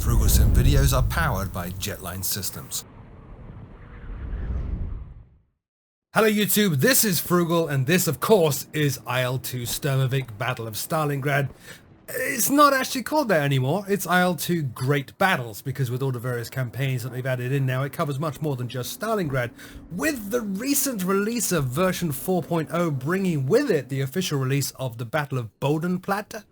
Frugalsim videos are powered by Jetline Systems. Hello YouTube, this is Frugal, and this of course is IL-2 Sturmovik Battle of Stalingrad. It's not actually called that anymore, it's IL-2 Great Battles, because with all the various campaigns that they've added in now, it covers much more than just Stalingrad. With the recent release of version 4.0 bringing with it the official release of the Battle of Bodenplatte,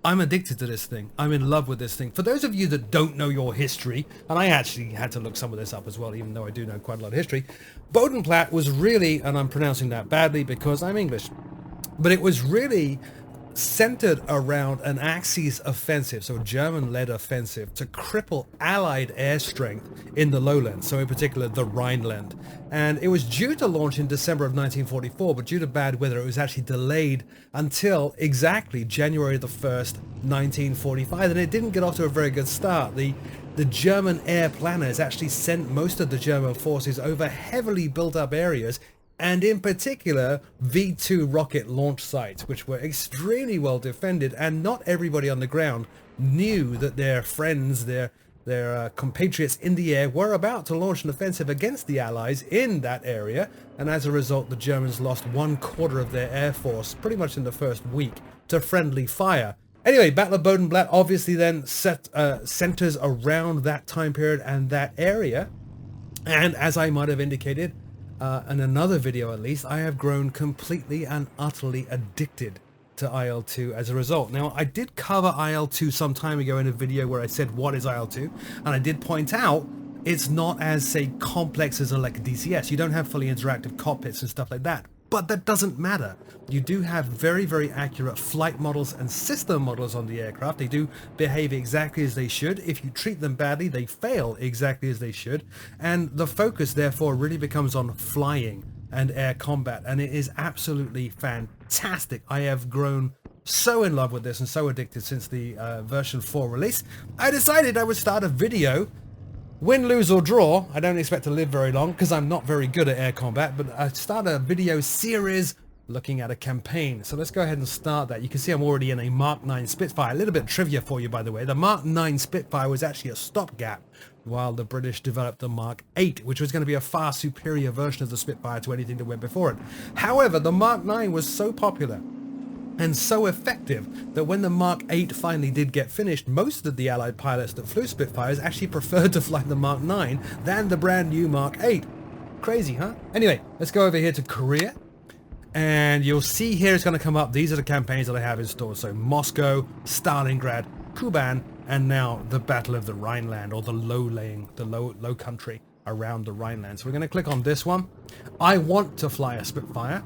I'm addicted to this thing. I'm in love with this thing. For those of you that don't know your history, and I actually had to look some of this up as well, even though I do know quite a lot of history, Bodenplatte was really, and I'm pronouncing that badly because I'm English, but it was really centered around an Axis offensive, so a German-led offensive, to cripple Allied air strength in the lowlands, so in particular the Rhineland. And it was due to launch in December of 1944, but due to bad weather it was actually delayed until exactly January the 1st, 1945, and it didn't get off to a very good start. The German air planners actually sent most of the German forces over heavily built up areas, and in particular V2 rocket launch sites, which were extremely well defended, and not everybody on the ground knew that their friends, their compatriots in the air were about to launch an offensive against the Allies in that area, and as a result the Germans lost 1/4 of their air force pretty much in the first week to friendly fire. Anyway, Battle of Bodenplatte obviously then centers around that time period and that area, and as I might have indicated in another video at least, I have grown completely and utterly addicted to IL-2 as a result. Now, I did cover IL-2 some time ago in a video where I said what is IL-2, and I did point out it's not as, say, complex as like a DCS. You don't have fully interactive cockpits and stuff like that, but that doesn't matter. You do have very, very accurate flight models and system models on the aircraft. They do behave exactly as they should. If you treat them badly, they fail exactly as they should. And the focus, therefore, really becomes on flying and air combat. And it is absolutely fantastic. I have grown so in love with this and so addicted since the version 4 release. I decided I would start a video. Win, lose or draw, I don't expect to live very long because I'm not very good at air combat, but I start a video series looking at a campaign. So let's go ahead and start that. You can see I'm already in a Mark 9 Spitfire. A little bit of trivia for you, by the way. The Mark 9 Spitfire was actually a stopgap while the British developed the Mark 8, which was going to be a far superior version of the Spitfire to anything that went before it. However, the Mark 9 was so popular and so effective that when the Mark 8 finally did get finished, most of the Allied pilots that flew Spitfires actually preferred to fly the Mark 9 than the brand new Mark 8. Crazy, huh? Anyway, let's go over here to Korea, and you'll see here it's going to come up. These are the campaigns that I have installed. So Moscow, Stalingrad, Kuban, and now the Battle of the Rhineland, or the low country around the Rhineland. So we're going to click on this one. I want to fly a Spitfire.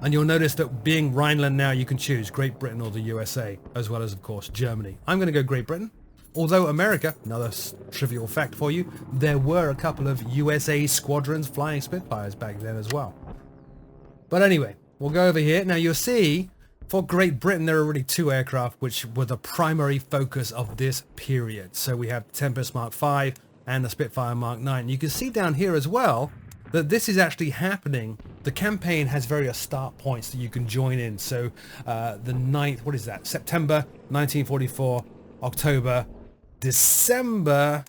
And you'll notice that being Rhineland now, you can choose Great Britain or the USA, as well as, of course, Germany. I'm going to go Great Britain. Although America, another trivial fact for you, there were a couple of USA squadrons flying Spitfires back then as well. But anyway, we'll go over here. Now you'll see, for Great Britain, there are really 2 aircraft which were the primary focus of this period. So we have Tempest Mark 5 and the Spitfire Mark 9. You can see down here as well that this is actually happening. The campaign has various start points that you can join in. So the 9th, what is that? September 1944, October, December,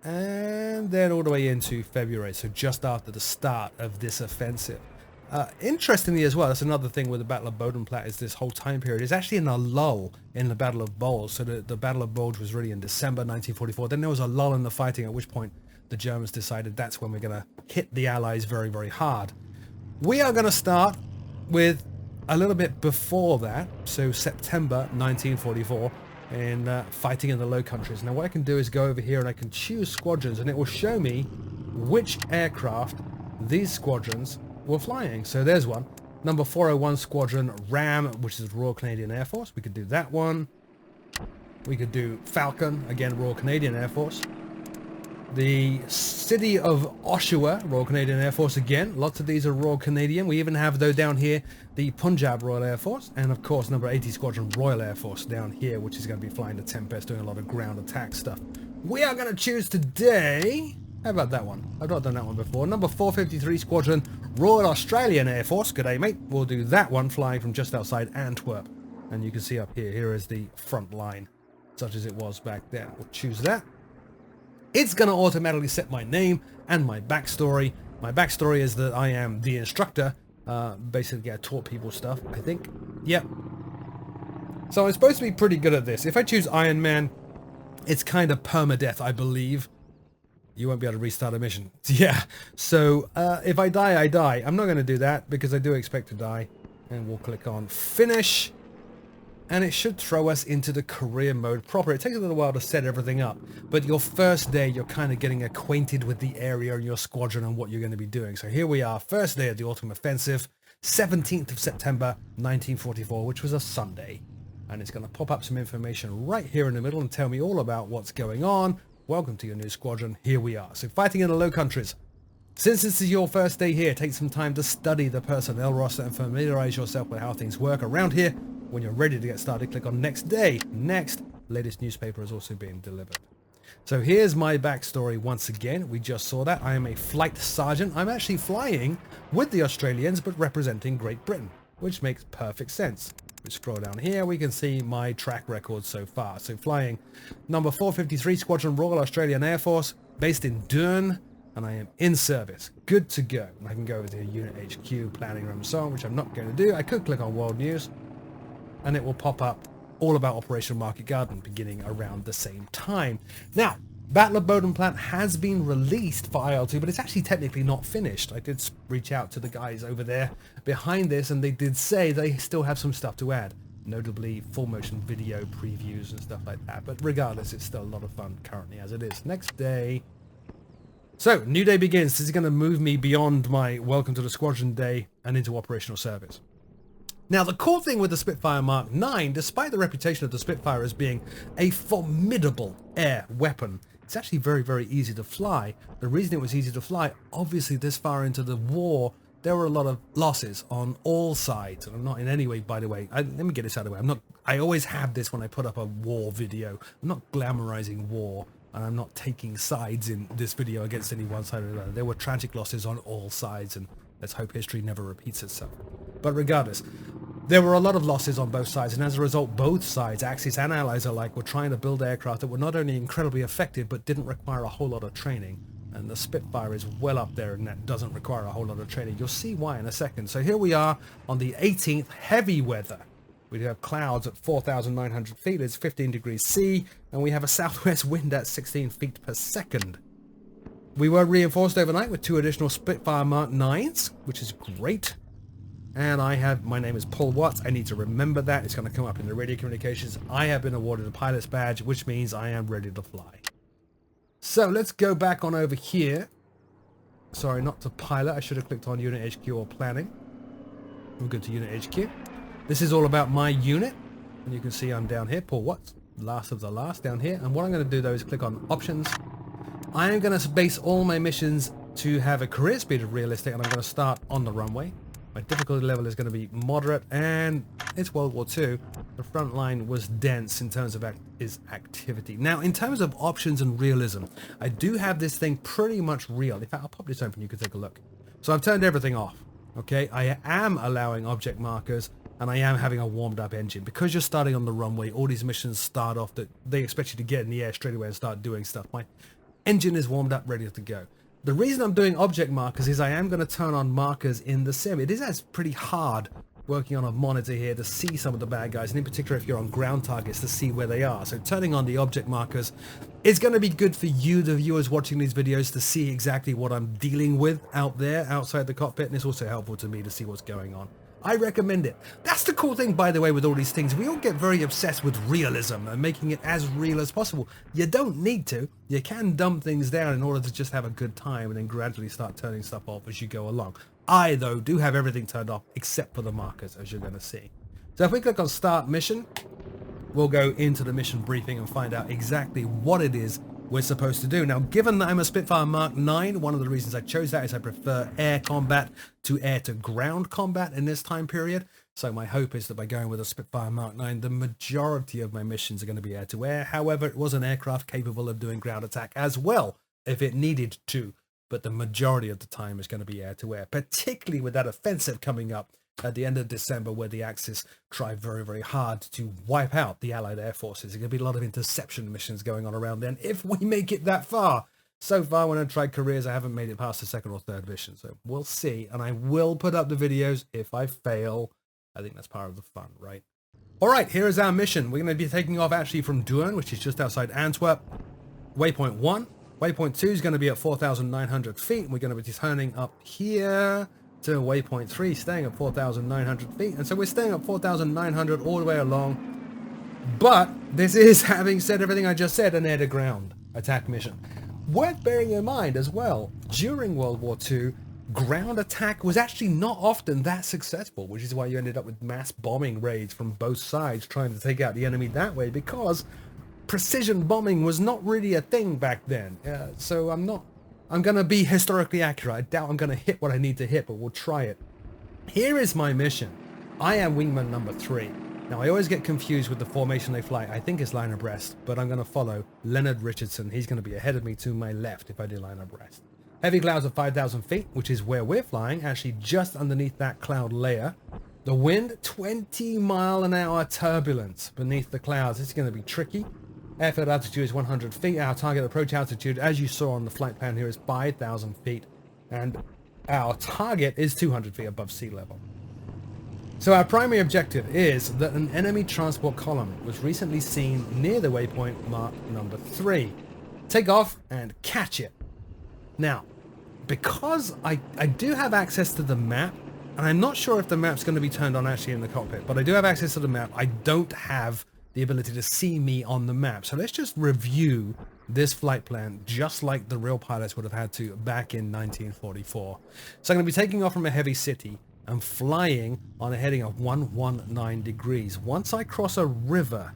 and then all the way into February. So just after the start of this offensive. Interestingly as well, that's another thing with the Battle of Bodenplatte, is this whole time period is actually in a lull in the Battle of Bulge. So the Battle of Bulge was really in December 1944. Then there was a lull in the fighting, at which point the Germans decided that's when we're going to hit the Allies very, very hard. We are going to start with a little bit before that, so September 1944, in fighting in the Low Countries. Now what I can do is go over here and I can choose squadrons, and it will show me which aircraft these squadrons were flying. So there's one, number 401 Squadron RAM, which is Royal Canadian Air Force. We could do that one. We could do Falcon, again Royal Canadian Air Force. The City of Oshawa, Royal Canadian Air Force again. Lots of these are Royal Canadian. We even have, though, down here, the Punjab Royal Air Force. And, of course, number 80 Squadron Royal Air Force down here, which is going to be flying the Tempest, doing a lot of ground attack stuff. We are going to choose today... How about that one? I've not done that one before. Number 453 Squadron Royal Australian Air Force. Good day, mate. We'll do that one flying from just outside Antwerp. And you can see up here, here is the front line such as it was back then. We'll choose that. It's going to automatically set my name and my backstory. My backstory is that I am the instructor. Basically, I taught people stuff, I think. Yep. So I'm supposed to be pretty good at this. If I choose Iron Man, it's kind of permadeath, I believe. You won't be able to restart a mission. Yeah. So if I die, I die. I'm not going to do that because I do expect to die. And we'll click on finish. And it should throw us into the career mode proper. It takes a little while to set everything up, but your first day, you're kind of getting acquainted with the area and your squadron and what you're going to be doing. So here we are, first day of the autumn offensive, 17th of September, 1944, which was a Sunday. And it's going to pop up some information right here in the middle and tell me all about what's going on. Welcome to your new squadron. Here we are. So fighting in the Low Countries. Since this is your first day here, take some time to study the personnel roster and familiarize yourself with how things work around here. When you're ready to get started, click on next day. Next, latest newspaper is also being delivered. So here's my backstory once again. We just saw that. I am a flight sergeant. I'm actually flying with the Australians, but representing Great Britain, which makes perfect sense. We scroll down here, we can see my track record so far. So flying number 453 Squadron Royal Australian Air Force, based in Durn, and I am in service. Good to go. I can go over to Unit HQ, planning room, so on, which I'm not going to do. I could click on World News, and it will pop up all about Operation Market Garden beginning around the same time. Now, Battle of Bodenplant has been released for IL-2, but it's actually technically not finished. I did reach out to the guys over there behind this, and they did say they still have some stuff to add, notably full motion video previews and stuff like that. But regardless, it's still a lot of fun currently as it is. Next day. So, new day begins. This is going to move me beyond my welcome to the squadron day and into operational service. Now, the cool thing with the Spitfire Mark IX, despite the reputation of the Spitfire as being a formidable air weapon, it's actually very, very easy to fly. The reason it was easy to fly, obviously this far into the war, there were a lot of losses on all sides. And I'm not in any way, by the way, let me get this out of the way. I always have this when I put up a war video. I'm not glamorizing war, and I'm not taking sides in this video against any one side or the other. There were tragic losses on all sides, and let's hope history never repeats itself. But regardless, there were a lot of losses on both sides, and as a result, both sides, Axis and Allies alike, were trying to build aircraft that were not only incredibly effective, but didn't require a whole lot of training. And the Spitfire is well up there, and that doesn't require a whole lot of training. You'll see why in a second. So here we are on the 18th, heavy weather. We have clouds at 4,900 feet, it's 15 degrees C, and we have a southwest wind at 16 feet per second. We were reinforced overnight with 2 additional Spitfire Mark IXs, which is great. And my name is Paul Watts. I need to remember that. It's going to come up in the radio communications. I have been awarded a pilot's badge, which means I am ready to fly. So let's go back on over here. Sorry, not to pilot. I should have clicked on Unit HQ or planning. We'll go to Unit HQ. This is all about my unit. And you can see I'm down here, Paul Watts, last of the last down here. And what I'm going to do though is click on options. I am going to base all my missions to have a career speed of realistic, and I'm going to start on the runway. My difficulty level is going to be moderate, and it's World War II. The front line was dense in terms of activity. Now, in terms of options and realism, I do have this thing pretty much real. In fact, I'll pop this open, you can take a look. So I've turned everything off, okay? I am allowing object markers, and I am having a warmed up engine. Because you're starting on the runway, all these missions start off that they expect you to get in the air straight away and start doing stuff. My engine is warmed up, ready to go. The reason I'm doing object markers is I am going to turn on markers in the sim. It is pretty hard working on a monitor here to see some of the bad guys, and in particular if you're on ground targets to see where they are. So turning on the object markers is going to be good for you, the viewers watching these videos, to see exactly what I'm dealing with out there, outside the cockpit, and it's also helpful to me to see what's going on. I recommend it. That's the cool thing, by the way, with all these things. We all get very obsessed with realism and making it as real as possible. You don't need to. You can dumb things down in order to just have a good time and then gradually start turning stuff off as you go along. I, though, do have everything turned off except for the markers, as you're going to see. So if we click on Start Mission, we'll go into the mission briefing and find out exactly what it is we're supposed to do. Now, given that I'm a Spitfire Mark IX, one of the reasons I chose that is I prefer air combat to air-to-ground combat in this time period. So my hope is that by going with a Spitfire Mark IX, the majority of my missions are going to be air-to-air. However, it was an aircraft capable of doing ground attack as well, if it needed to. But the majority of the time is going to be air-to-air, particularly with that offensive coming up at the end of December, where the Axis tried very, very hard to wipe out the Allied air forces. There's going to be a lot of interception missions going on around then, if we make it that far. So far, when I've tried careers, I haven't made it past the second or third mission. So we'll see. And I will put up the videos if I fail. I think that's part of the fun, right? All right, here is our mission. We're going to be taking off actually from Doorn, which is just outside Antwerp. Waypoint 1. Waypoint 2 is going to be at 4,900 feet. And we're going to be turning up here to waypoint 3, staying at 4,900 feet. And so we're staying at 4,900 all the way along. But this is, having said everything I just said, an air-to-ground attack mission. Worth bearing in mind as well, during World War II, ground attack was actually not often that successful, which is why you ended up with mass bombing raids from both sides trying to take out the enemy that way, because precision bombing was not really a thing back then. So I'm going to be historically accurate. I doubt I'm going to hit what I need to hit, but we'll try it. Here is my mission. I am wingman number 3. Now, I always get confused with the formation they fly. I think it's line abreast, but I'm going to follow Leonard Richardson. He's going to be ahead of me to my left if I do line abreast. Heavy clouds at 5,000 feet, which is where we're flying, actually just underneath that cloud layer. The wind, 20-mile-an-hour turbulence beneath the clouds. It's going to be tricky. Airfield altitude is 100 feet. Our target approach altitude, as you saw on the flight plan here, is 5,000 feet. And our target is 200 feet above sea level. So our primary objective is that an enemy transport column was recently seen near the waypoint mark number 3. Take off and catch it. Now, because I do have access to the map, and I'm not sure if the map's going to be turned on actually in the cockpit, but I do have access to the map. I don't have the ability to see me on the map. So let's just review this flight plan just like the real pilots would have had to back in 1944. So I'm going to be taking off from a heavy city and flying on a heading of 119 degrees. Once I cross a river,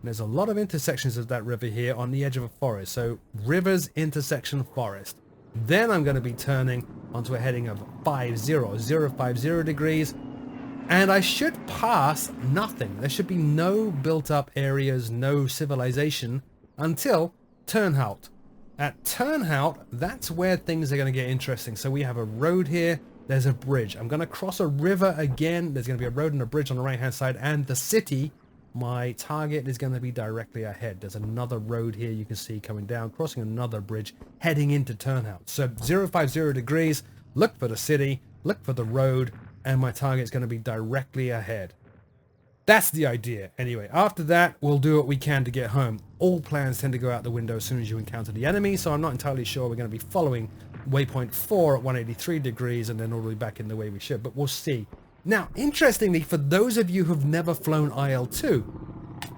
there's a lot of intersections of that river here on the edge of a forest. So rivers, intersection, forest. Then I'm going to be turning onto a heading of 050 degrees. And I should pass nothing. There should be no built up areas, no civilization until Turnhout. At Turnhout, that's where things are going to get interesting. So we have a road here. There's a bridge. I'm going to cross a river again. There's going to be a road and a bridge on the right hand side, and the city, my target, is going to be directly ahead. There's another road here you can see coming down, crossing another bridge, heading into Turnhout. So 050 degrees, look for the city, look for the road, and my target's going to be directly ahead. That's the idea. Anyway, after that, we'll do what we can to get home. All plans tend to go out the window as soon as you encounter the enemy, so I'm not entirely sure we're going to be following waypoint 4 at 183 degrees and then all the way back in the way we should, but we'll see. Now, interestingly, for those of you who've never flown IL-2,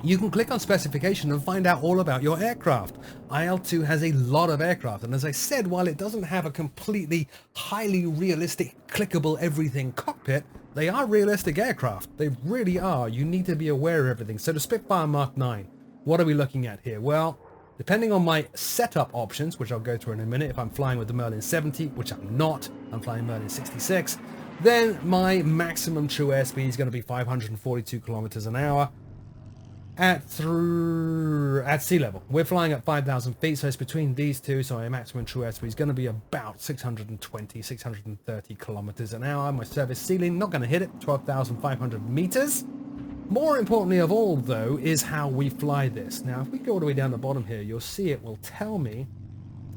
you can click on specification and find out all about your aircraft. IL-2 has a lot of aircraft, and as I said, while it doesn't have a completely highly realistic, clickable everything cockpit, they are realistic aircraft. They really are. You need to be aware of everything. So the Spitfire Mark 9, what are we looking at here? Well, depending on my setup options, which I'll go through in a minute, if I'm flying with the Merlin 70, which I'm not, I'm flying Merlin 66, then my maximum true airspeed is going to be 542 kilometers an hour at sea level. We're flying at 5,000 feet, so it's between these two, so my maximum true airspeed is going to be about 630 kilometers an hour. My service ceiling, not going to hit it, 12,500 meters. More importantly of all, though, is how we fly this. Now, if we go all the way down the bottom here, you'll see it will tell me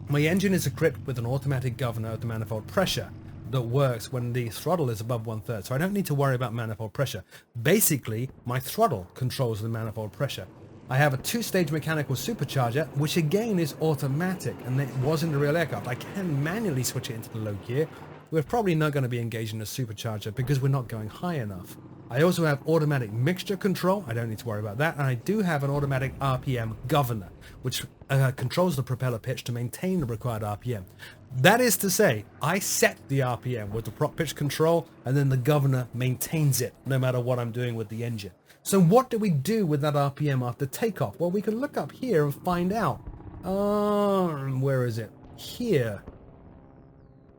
my engine is equipped with an automatic governor of the manifold pressure that works when the throttle is above 1/3. So I don't need to worry about manifold pressure. Basically, my throttle controls the manifold pressure. I have a 2-stage mechanical supercharger, which again is automatic, and it was in the real aircraft. I can manually switch it into the low gear. We're probably not going to be engaging a supercharger because we're not going high enough. I also have automatic mixture control. I don't need to worry about that. And I do have an automatic RPM governor, which controls the propeller pitch to maintain the required RPM. That is to say, I set the RPM with the prop pitch control, and then the governor maintains it no matter what I'm doing with the engine. So what do we do with that RPM after takeoff? Well, we can look up here and find out. Where is it? Here.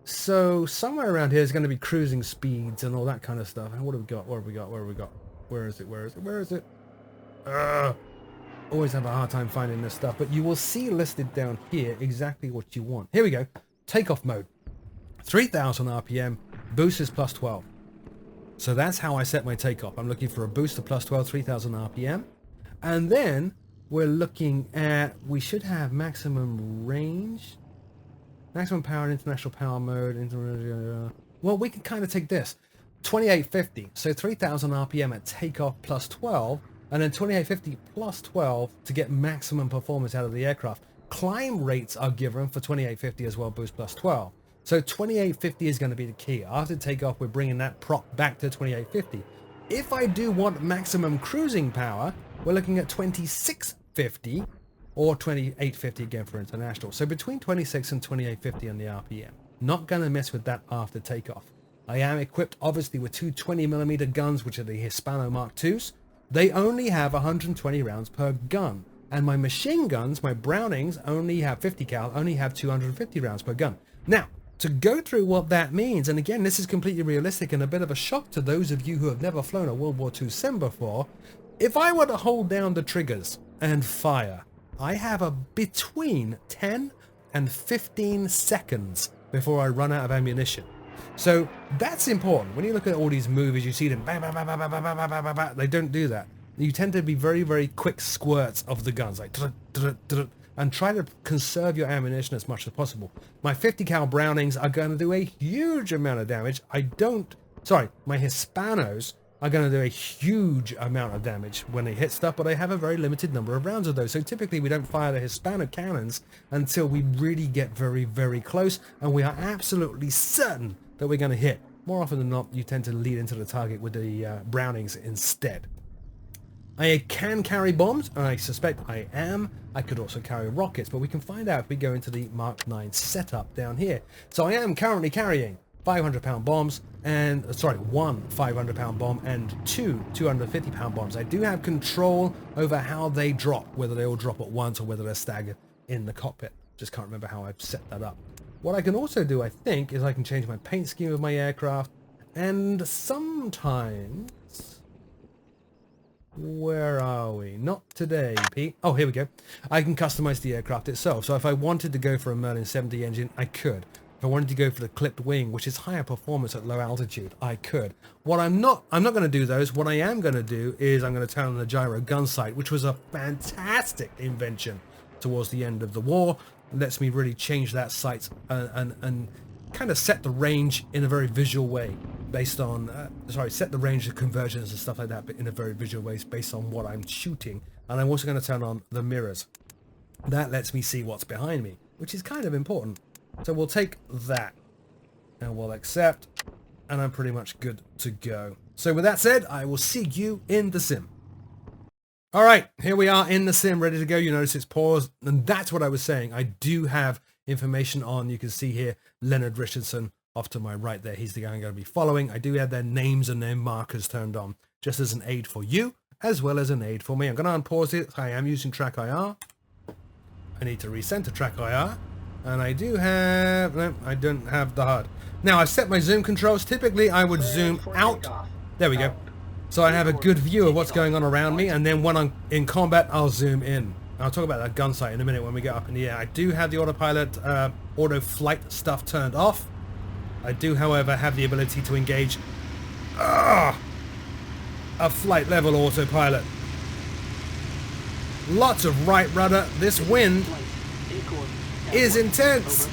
So somewhere around here is going to be cruising speeds and all that kind of stuff. And what have we got? What have we got? Where have we got? Where is it? Where is it? Where is it? Always have a hard time finding this stuff, but you will see listed down here exactly what you want. Here we go. Takeoff mode. 3,000 RPM. Boost is plus 12. So that's how I set my takeoff. I'm looking for a boost of plus 12, 3000 RPM. And then we're looking at, we should have maximum range, maximum power, international power mode. Well, we can kind of take this. 2850, so 3000 RPM at takeoff plus 12, and then 2850 plus 12 to get maximum performance out of the aircraft. Climb rates are given for 2850 as well, boost plus 12. So 2850 is going to be the key. After takeoff, we're bringing that prop back to 2850. If I do want maximum cruising power, we're looking at 2650 or 2850 again for international. So between 26 and 2850 on the RPM. Not going to mess with that after takeoff. I am equipped obviously with two 20mm guns, which are the Hispano Mark IIs. They only have 120 rounds per gun. And my machine guns, my Brownings, only have 50 cal, only have 250 rounds per gun. Now, to go through what that means, and again, this is completely realistic and a bit of a shock to those of you who have never flown a World War II sim before. If I were to hold down the triggers and fire, I have a between 10 and 15 seconds before I run out of ammunition. So that's important. When you look at all these movies, you see them bang, bang, bang, bang, bang, bang, bang, bang, bang, bang. They don't do that. You tend to be very, very quick squirts of the guns, like and try to conserve your ammunition as much as possible. My 50 cal Brownings are going to do a huge amount of damage. My Hispanos are going to do a huge amount of damage when they hit stuff, but I have a very limited number of rounds of those. So typically we don't fire the Hispano cannons until we really get very, very close, and we are absolutely certain that we're going to hit. More often than not, you tend to lead into the target with the Brownings instead. I can carry bombs, and I suspect I am. I could also carry rockets, but we can find out if we go into the Mark 9 setup down here. So I am currently carrying 500-pound bombs, and one 500-pound bomb and two 250-pound bombs. I do have control over how they drop, whether they all drop at once or whether they're staggered in the cockpit. Just can't remember how I've set that up. What I can also do, I think, is I can change my paint scheme of my aircraft, and sometimes... Where are we? Not today, Pete. Oh, here we go. I can customize the aircraft itself. So if I wanted to go for a Merlin 70 engine, I could. If I wanted to go for the clipped wing, which is higher performance at low altitude, I could. What I'm not going to do those. What I am going to do is I'm going to turn on the gyro gun sight, which was a fantastic invention towards the end of the war. It lets me really change that sight and kind of set the range in a very visual way based on, set the range of conversions and stuff like that, but in a very visual way based on what I'm shooting. And I'm also going to turn on the mirrors. That lets me see what's behind me, which is kind of important. So we'll take that and we'll accept, and I'm pretty much good to go. So with that said, I will see you in the sim. All right, here we are in the sim, ready to go. You notice it's paused, and that's what I was saying. I do have information on, you can see here, Leonard Richardson off to my right there. He's the guy I'm going to be following. I do have their names and their markers turned on, just as an aid for you, as well as an aid for me. I'm going to unpause it. I am using track IR. I need to recenter track IR. And I do have... No, I don't have the HUD. Now, I've set my zoom controls. Typically, I would zoom out. There we go. So I have a good view of what's going on around me. And then when I'm in combat, I'll zoom in. I'll talk about that gun sight in a minute when we get up in the air. I do have the autopilot, auto flight stuff turned off. I do, however, have the ability to engage a flight level autopilot. Lots of right rudder. This wind is intense.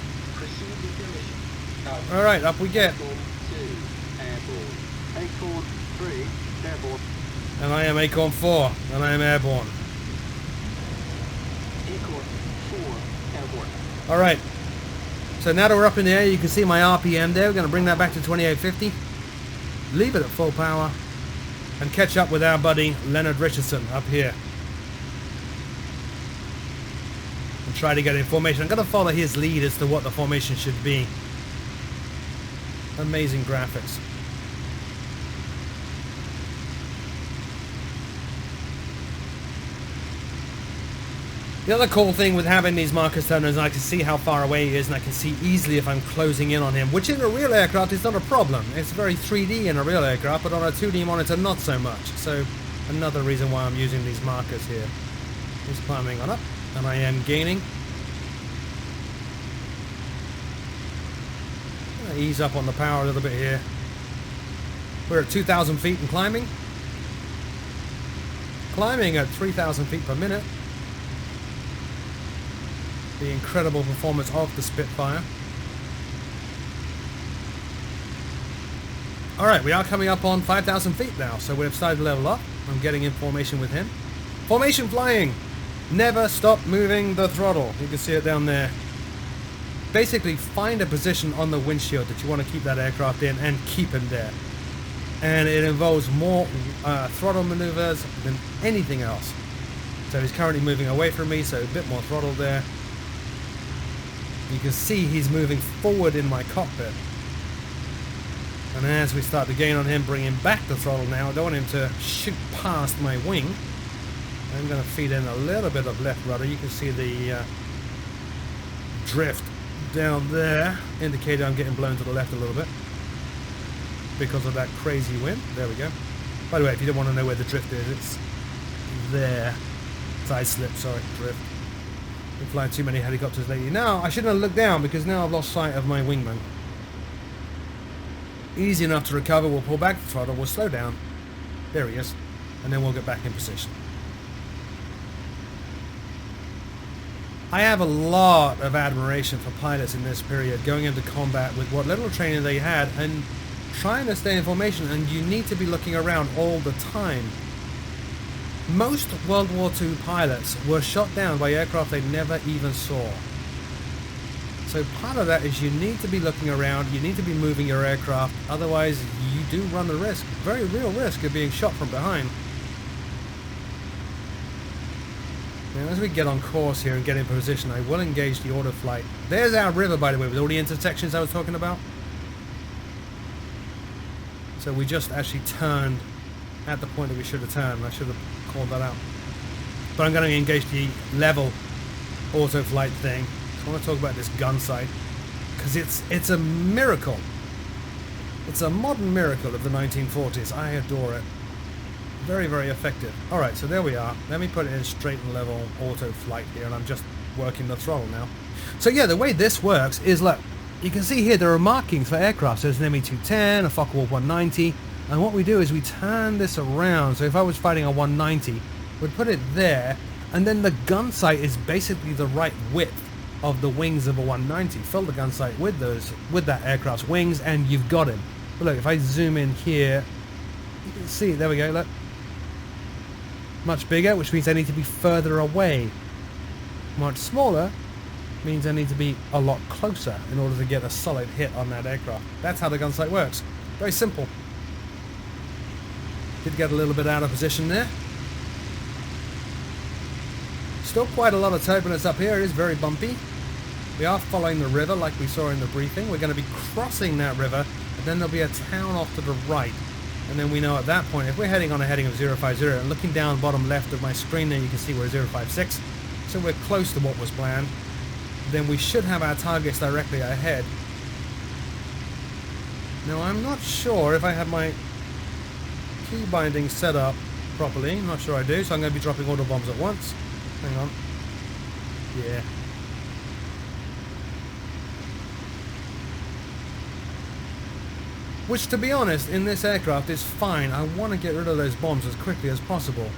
All right, up we get. And I am Acorn 4, and I am airborne. All right. So now that we're up in the air, you can see my RPM there. We're going to bring that back to 2850. Leave it at full power. And catch up with our buddy Leonard Richardson up here. And try to get information. I'm going to follow his lead as to what the formation should be. Amazing graphics. The other cool thing with having these markers turned is I can see how far away he is, and I can see easily if I'm closing in on him, which in a real aircraft is not a problem. It's very 3D in a real aircraft, but on a 2D monitor not so much. So another reason why I'm using these markers here. He's climbing on up, and I am gaining. Ease up on the power a little bit here. We're at 2,000 feet and climbing. Climbing at 3,000 feet per minute. The incredible performance of the Spitfire. Alright, we are coming up on 5,000 feet now, so we've started to level up. I'm getting in formation with him. Formation flying! Never stop moving the throttle. You can see it down there. Basically, find a position on the windshield that you want to keep that aircraft in and keep him there. And it involves more throttle maneuvers than anything else. So he's currently moving away from me, so a bit more throttle there. You can see he's moving forward in my cockpit. And as we start to gain on him, bring him back the throttle now. I don't want him to shoot past my wing. I'm going to feed in a little bit of left rudder. You can see the drift down there, indicating I'm getting blown to the left a little bit because of that crazy wind. There we go. By the way, if you don't want to know where the drift is, it's there. Side slip, sorry, drift. Been flying too many helicopters lately. Now, I shouldn't have looked down because now I've lost sight of my wingman. Easy enough to recover. We'll pull back the throttle, we'll slow down. There he is. And then we'll get back in position. I have a lot of admiration for pilots in this period going into combat with what little training they had and trying to stay in formation, and you need to be looking around all the time. Most World War II pilots were shot down by aircraft they never even saw. So part of that is you need to be looking around, you need to be moving your aircraft, otherwise you do run the risk, very real risk, of being shot from behind. Now as we get on course here and get in position, I will engage the auto flight. There's our river, by the way, with all the intersections I was talking about. So we just actually turned at the point that we should have turned. I should have called that out. But I'm going to engage the level auto flight thing. I want to talk about this gun sight because it's a miracle. It's a modern miracle of the 1940s. I adore it. Very, very effective. Alright, so there we are. Let me put it in straight and level auto flight here, and I'm just working the throttle now. So yeah, the way this works is, look, you can see here there are markings for aircraft. So there's an Me-210, a Focke-Wulf 190, and what we do is we turn this around. So if I was fighting a 190, we'd put it there, and then the gun sight is basically the right width of the wings of a 190. Fill the gun sight with that aircraft's wings, and you've got him. But look, if I zoom in here, you can see, there we go, look. Much bigger, which means I need to be further away. Much smaller means I need to be a lot closer in order to get a solid hit on that aircraft. That's how the gun sight works. Very simple. Did get a little bit out of position there. Still quite a lot of turbulence up here. It is very bumpy. We are following the river like we saw in the briefing. We're going to be crossing that river, and then there'll be a town off to the right. And then we know at that point, if we're heading on a heading of 050, and looking down bottom left of my screen there, you can see we're 056. So we're close to what was planned. Then we should have our targets directly ahead. Now I'm not sure if I have my key binding set up properly. I'm not sure I do, so I'm going to be dropping auto bombs at once. Hang on. Yeah. Which, to be honest, in this aircraft is fine. I want to get rid of those bombs as quickly as possible.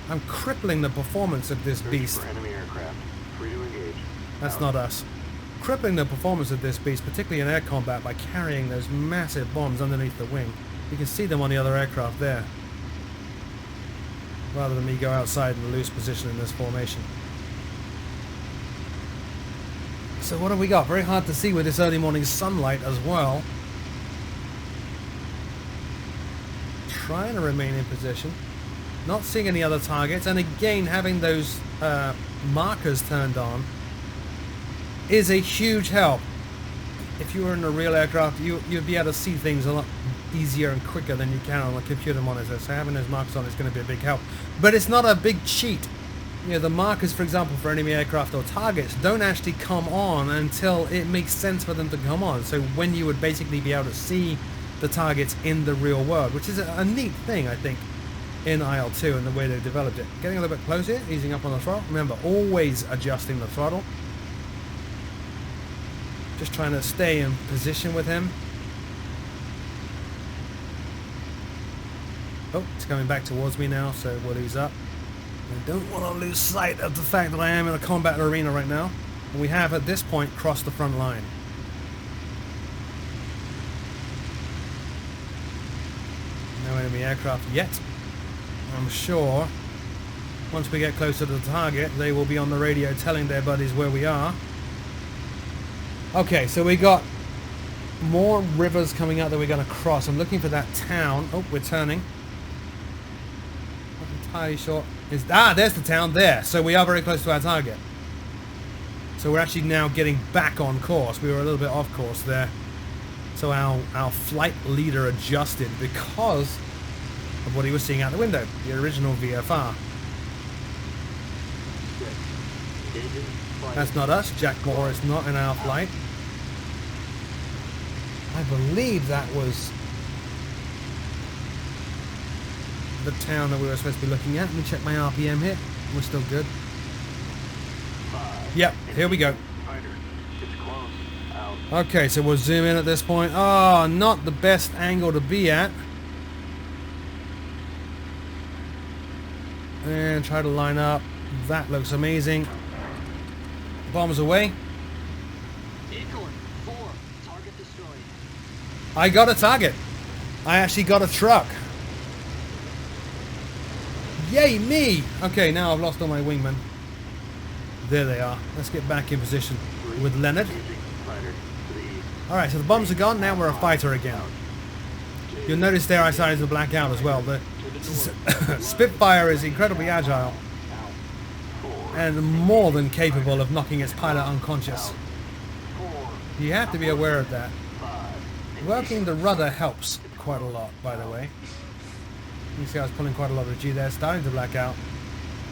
I'm crippling the performance of this beast. For enemy aircraft. Free to engage. That's not us. Crippling the performance of this beast, particularly in air combat, by carrying those massive bombs underneath the wing. You can see them on the other aircraft there. Rather than me go outside in a loose position in this formation. So what have we got? Very hard to see with this early morning sunlight as well. Trying to remain in position. Not seeing any other targets. And again, having those markers turned on is a huge help. If you were in a real aircraft, you'd be able to see things a lot easier and quicker than you can on a computer monitor. So having those markers on is going to be a big help. But it's not a big cheat. You know, the markers, for example, for enemy aircraft or targets don't actually come on until it makes sense for them to come on. So when you would basically be able to see the targets in the real world, which is a neat thing, I think, in IL-2 and the way they developed it. Getting a little bit closer, easing up on the throttle. Remember, always adjusting the throttle. Just trying to stay in position with him. Oh, it's coming back towards me now, so we'll lose up. I don't want to lose sight of the fact that I am in a combat arena right now. And we have, at this point, crossed the front line. No enemy aircraft yet. I'm sure once we get closer to the target, they will be on the radio telling their buddies where we are. Okay, so we got more rivers coming out that we're going to cross. I'm looking for that town. Oh, we're turning. Not entirely sure. There's the town there. So we are very close to our target. So we're actually now getting back on course. We were a little bit off course there. So our flight leader adjusted because of what he was seeing out the window, the original VFR. That's not us. Jack Moore is not in our flight. I believe that was the town that we were supposed to be looking at. Let me check my RPM here. We're still good. Yep, here we go. Okay, so we'll zoom in at this point. Oh, not the best angle to be at. And try to line up. That looks amazing. Bombs away. I got a target. I actually got a truck. Yay me! Okay, now I've lost all my wingmen. There they are. Let's get back in position with Leonard. Alright, so the bombs are gone. Now we're a fighter again. You'll notice there I started to black out as well. The Spitfire is incredibly agile and more than capable of knocking its pilot unconscious. You have to be aware of that. Working the rudder helps quite a lot, by the way. You see I was pulling quite a lot of G there, starting to black out.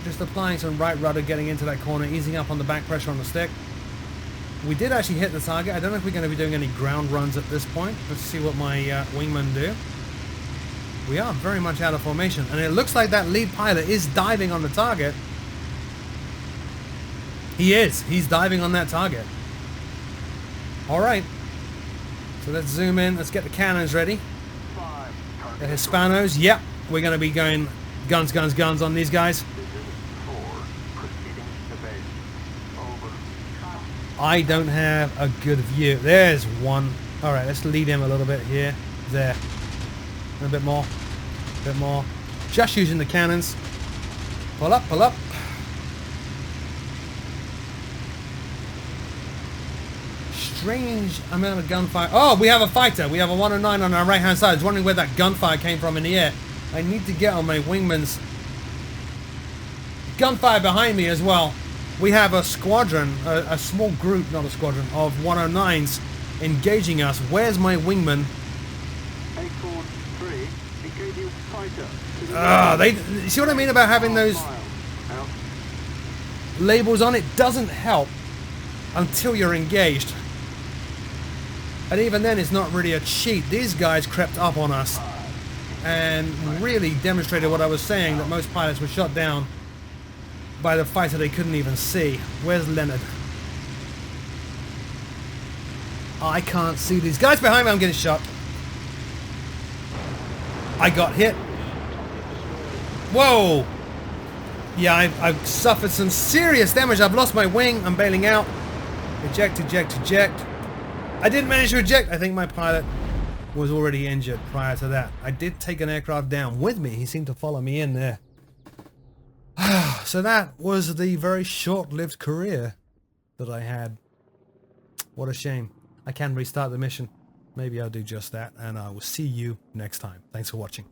Just applying some right rudder, getting into that corner, easing up on the back pressure on the stick. We did actually hit the target. I don't know if we're going to be doing any ground runs at this point. Let's see what my wingmen do. We are very much out of formation, and it looks like that lead pilot is diving on the target. He is. He's diving on that target. Alright. So let's zoom in. Let's get the cannons ready. The Hispanos. Yep. We're going to be going guns, guns, guns on these guys. I don't have a good view. There's one. Alright, let's lead him a little bit here. There. And a bit more. A bit more. Just using the cannons. Pull up, pull up. Strange amount of gunfire. Oh, we have a fighter. We have a 109 on our right hand side. I was wondering where that gunfire came from in the air. I need to get on my wingman's. Gunfire behind me as well. We have a squadron, a small group, not a squadron, of 109s engaging us. Where's my wingman? They see what I mean about having those labels on? It doesn't help until you're engaged. And even then it's not really a cheat. These guys crept up on us and really demonstrated what I was saying, that most pilots were shot down by the fighter they couldn't even see. Where's Leonard? I can't see these guys behind me. I'm getting shot. I got hit. Whoa! Yeah, I've suffered some serious damage. I've lost my wing. I'm bailing out. Eject, eject, eject. I didn't manage to eject. I think my pilot was already injured prior to that. I did take an aircraft down with me. He seemed to follow me in there. So that was the very short-lived career that I had. What a shame. I can restart the mission. Maybe I'll do just that, and I will see you next time. Thanks for watching.